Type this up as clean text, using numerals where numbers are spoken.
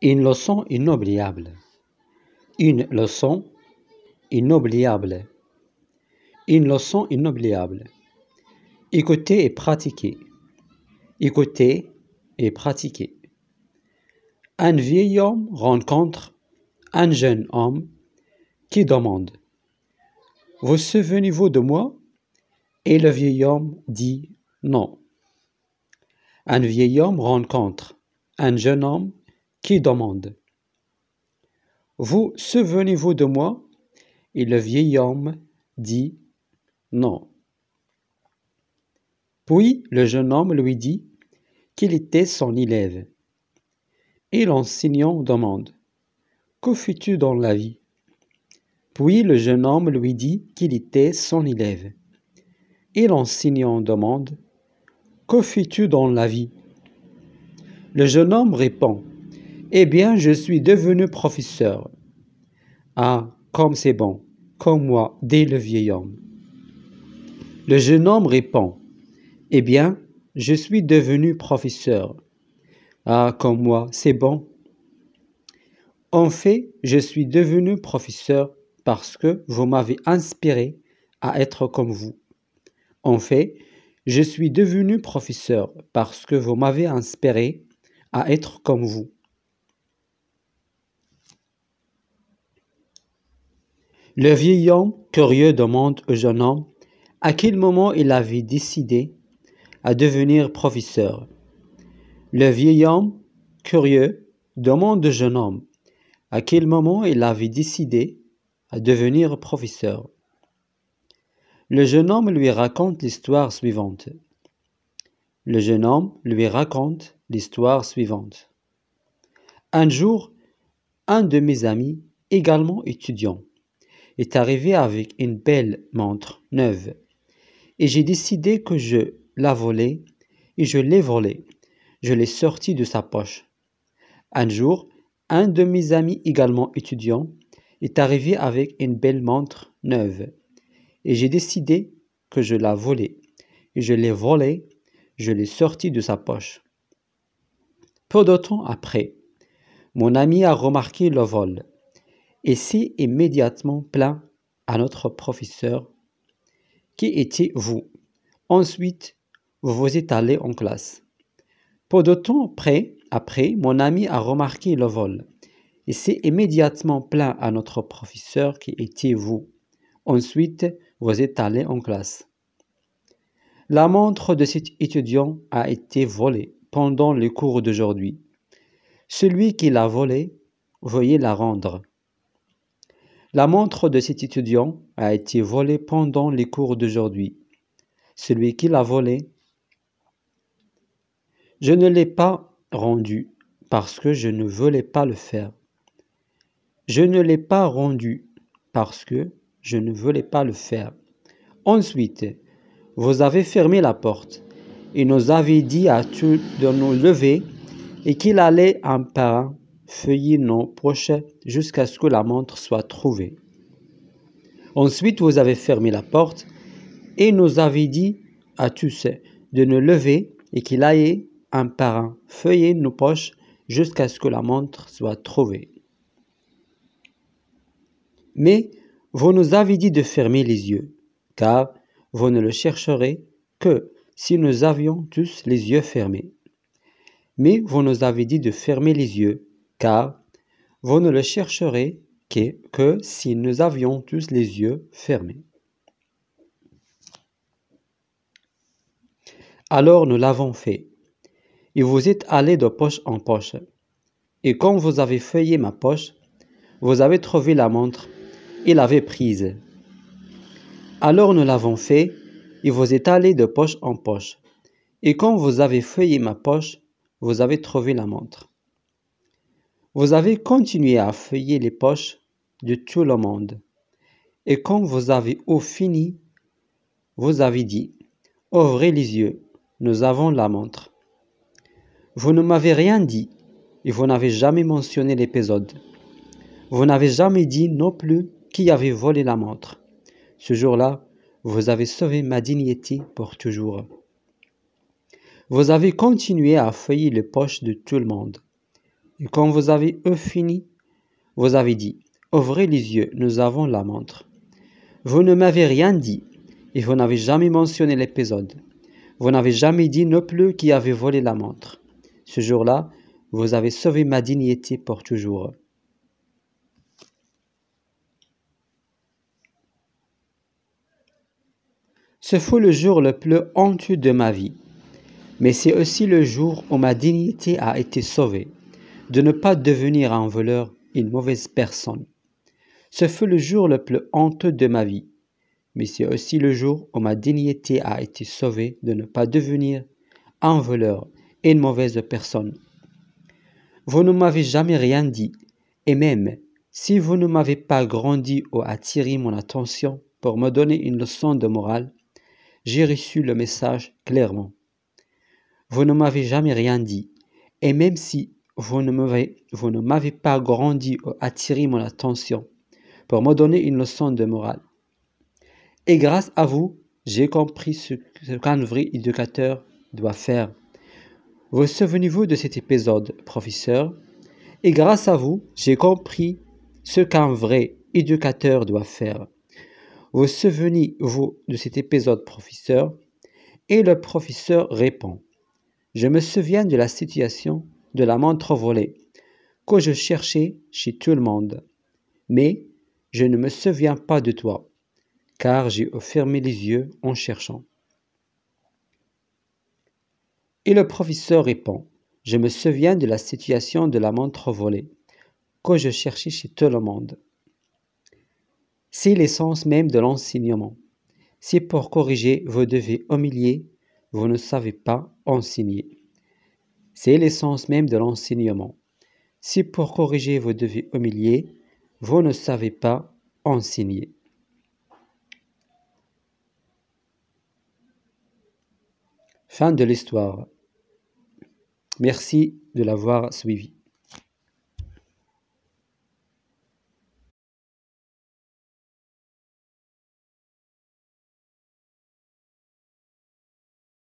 Une leçon inoubliable. Une leçon inoubliable. Une leçon inoubliable. Écouter et pratiquer. Écouter et pratiquer. Un vieil homme rencontre un jeune homme qui demande « Vous souvenez-vous de moi ?» Et le vieil homme dit « Non ». Un vieil homme rencontre un jeune homme qui demande « Vous souvenez-vous de moi ?» Et le vieil homme dit « Non ». Puis le jeune homme lui dit qu'il était son élève. Et l'enseignant demande « Que fais-tu dans la vie ?» Puis le jeune homme lui dit qu'il était son élève. Et l'enseignant demande « Que fais-tu dans la vie ?» Le jeune homme répond « Eh bien, je suis devenu professeur. » Ah, comme c'est bon, comme moi, dit le vieil homme. Le jeune homme répond « Eh bien, je suis devenu professeur. » Ah, comme moi, c'est bon. En fait, je suis devenu professeur parce que vous m'avez inspiré à être comme vous. En fait, je suis devenu professeur parce que vous m'avez inspiré à être comme vous. Le vieil homme, curieux, demande au jeune homme à quel moment il avait décidé à devenir professeur. Le vieil homme, curieux, demande au jeune homme à quel moment il avait décidé à devenir professeur. Le jeune homme lui raconte l'histoire suivante. Le jeune homme lui raconte l'histoire suivante. Un jour, un de mes amis, également étudiant, est arrivé avec une belle montre neuve et j'ai décidé que je la volais et je l'ai volée. Je l'ai sortie de sa poche. Un jour, un de mes amis également étudiant est arrivé avec une belle montre neuve et j'ai décidé que je la volais et je l'ai volée. Je l'ai sortie de sa poche. Peu de temps après, mon ami a remarqué le vol et s'est immédiatement plaint à notre professeur. Qui étiez-vous? Ensuite, vous êtes allé en classe. Peu de temps après, mon ami a remarqué le vol et s'est immédiatement plaint à notre professeur. Qui étiez-vous? Ensuite, vous êtes allé en classe. La montre de cet étudiant a été volée pendant le cours d'aujourd'hui. Celui qui l'a volée, veuillez la rendre. La montre de cet étudiant a été volée pendant les cours d'aujourd'hui. Celui qui l'a volée, je ne l'ai pas rendue parce que je ne voulais pas le faire. Je ne l'ai pas rendue parce que je ne voulais pas le faire. Ensuite, vous avez fermé la porte et nous avez dit à tous de nous lever et qu'il allait un par un feuiller nos poches jusqu'à ce que la montre soit trouvée. Ensuite, vous avez fermé la porte et nous avez dit à tous de nous lever et qu'il allait un par un feuiller nos poches jusqu'à ce que la montre soit trouvée. Mais vous nous avez dit de fermer les yeux, car vous ne le chercherez que si nous avions tous les yeux fermés. Mais vous nous avez dit de fermer les yeux, car vous ne le chercherez que si nous avions tous les yeux fermés. Alors nous l'avons fait, et vous êtes allés de poche en poche. Et quand vous avez feuillé ma poche, vous avez trouvé la montre et l'avez prise. Alors nous l'avons fait, et vous êtes allés de poche en poche. Et quand vous avez feuillé ma poche, vous avez trouvé la montre. Vous avez continué à feuiller les poches de tout le monde. Et quand vous avez fini, vous avez dit « Ouvrez les yeux, nous avons la montre ». Vous ne m'avez rien dit et vous n'avez jamais mentionné l'épisode. Vous n'avez jamais dit non plus qui avait volé la montre. Ce jour-là, vous avez sauvé ma dignité pour toujours. Vous avez continué à feuiller les poches de tout le monde. Et quand vous avez fini, vous avez dit, ouvrez les yeux, nous avons la montre. Vous ne m'avez rien dit, et vous n'avez jamais mentionné l'épisode. Vous n'avez jamais dit non plus qui avait volé la montre. Ce jour-là, vous avez sauvé ma dignité pour toujours. Ce fut le jour le plus honteux de ma vie, mais c'est aussi le jour où ma dignité a été sauvée, de ne pas devenir un voleur, une mauvaise personne. Ce fut le jour le plus honteux de ma vie, mais c'est aussi le jour où ma dignité a été sauvée de ne pas devenir un voleur et une mauvaise personne. Vous ne m'avez jamais rien dit, et même si vous ne m'avez pas grandi ou attiré mon attention pour me donner une leçon de morale, j'ai reçu le message clairement. Vous ne m'avez jamais rien dit, et même si vous ne m'avez pas grandi ou attiré mon attention pour me donner une leçon de morale. Et grâce à vous, j'ai compris ce qu'un vrai éducateur doit faire. Vous souvenez-vous de cet épisode, professeur? Et grâce à vous, j'ai compris ce qu'un vrai éducateur doit faire. Vous souvenez-vous de cet épisode, professeur? Et le professeur répond, je me souviens de la situation de la montre volée que je cherchais chez tout le monde. Mais je ne me souviens pas de toi, car j'ai fermé les yeux en cherchant. Et le professeur répond, je me souviens de la situation de la montre volée que je cherchais chez tout le monde. C'est l'essence même de l'enseignement. Si pour corriger vous devez humilier, vous ne savez pas enseigner. C'est l'essence même de l'enseignement. Si pour corriger vous devez humilier, vous ne savez pas enseigner. Fin de l'histoire. Merci de l'avoir suivi.